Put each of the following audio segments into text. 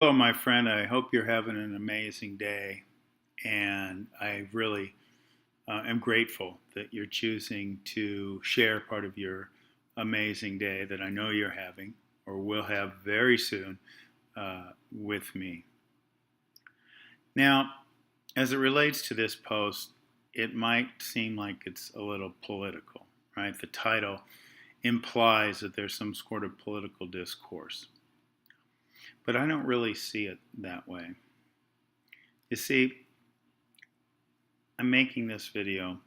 Hello, my friend. I hope you're having an amazing day. And I really am grateful that you're choosing to share part of your amazing day that I know you're having or will have very soon with me. Now, as it relates to this post, it might seem like it's a little political, right? The title implies that there's some sort of political discourse, but I don't really see it that way. You see, I'm making this video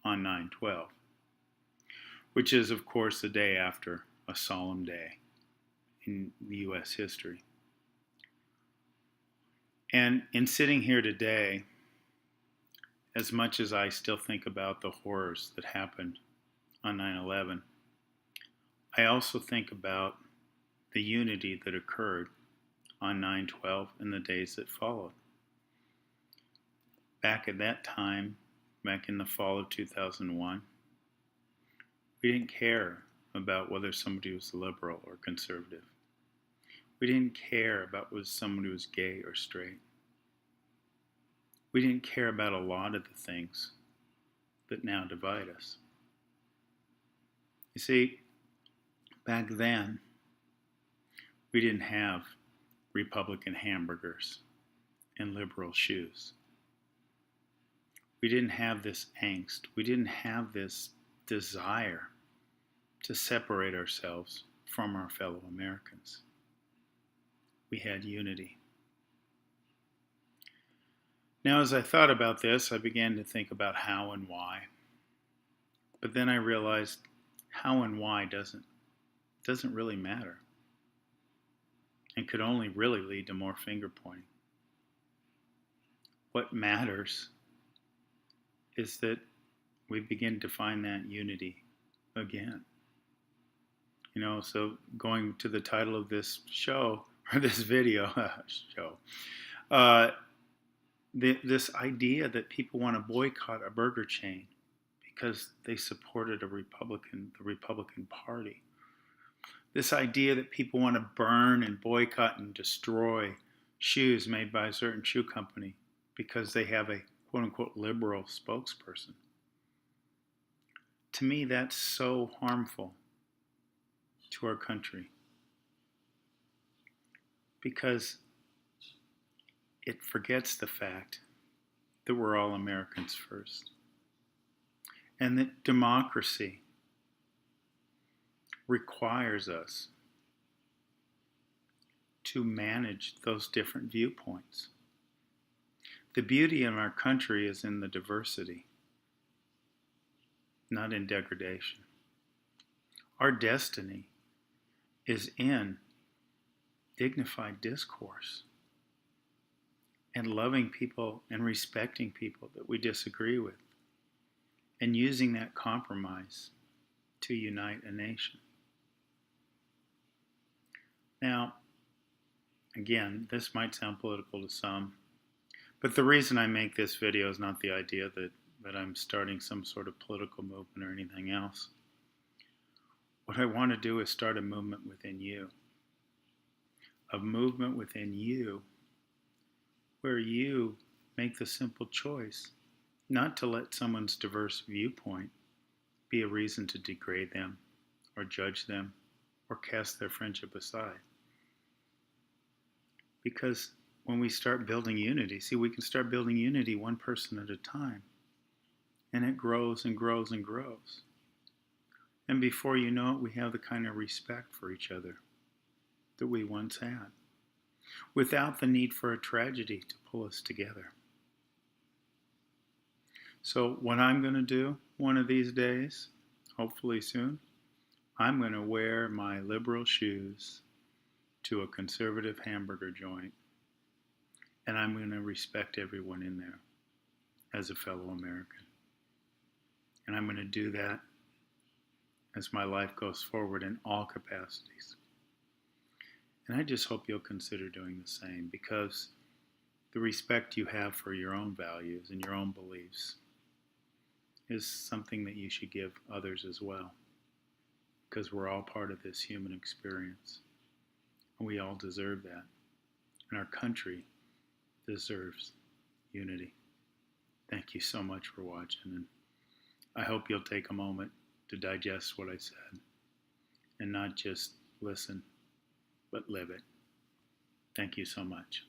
on 9/12, which is, of course, the day after a solemn day in the U.S. history. And in sitting here today, as much as I still think about the horrors that happened on 9/11, I also think about the unity that occurred on 9/12 and the days that followed. Back at that time, back in the fall of 2001, we didn't care about whether somebody was liberal or conservative. We didn't care about whether somebody was gay or straight. We didn't care about a lot of the things that now divide us. You see, back then, we didn't have Republican hamburgers and liberal shoes. We didn't have this angst. We didn't have this desire to separate ourselves from our fellow Americans. We had unity. Now, as I thought about this, I began to think about how and why. But then I realized how and why doesn't really matter and could only really lead to more finger pointing. What matters is that we begin to find that unity again. So going to the title of this show, or this video show, this idea that people want to boycott a burger chain because they supported the Republican Party. This idea that people want to burn and boycott and destroy shoes made by a certain shoe company because they have a quote-unquote liberal spokesperson. To me, that's so harmful to our country because it forgets the fact that we're all Americans first and that democracy requires us to manage those different viewpoints. The beauty in our country is in the diversity, not in degradation. Our destiny is in dignified discourse and loving people and respecting people that we disagree with and using that compromise to unite a nation. Now, again, this might sound political to some, but the reason I make this video is not the idea that I'm starting some sort of political movement or anything else. What I want to do is start a movement within you. A movement within you where you make the simple choice not to let someone's diverse viewpoint be a reason to degrade them or judge them or cast their friendship aside. Because when we start building unity, we can start building unity one person at a time. And it grows and grows and grows. And before you know it, we have the kind of respect for each other that we once had, without the need for a tragedy to pull us together. So what I'm going to do one of these days, hopefully soon, I'm going to wear my liberal shoes to a conservative hamburger joint, and I'm going to respect everyone in there as a fellow American. And I'm going to do that as my life goes forward in all capacities. And I just hope you'll consider doing the same, because the respect you have for your own values and your own beliefs is something that you should give others as well, because we're all part of this human experience, and we all deserve that. And our country deserves unity. Thank you so much for watching, and I hope you'll take a moment to digest what I said and not just listen, but live it. Thank you so much.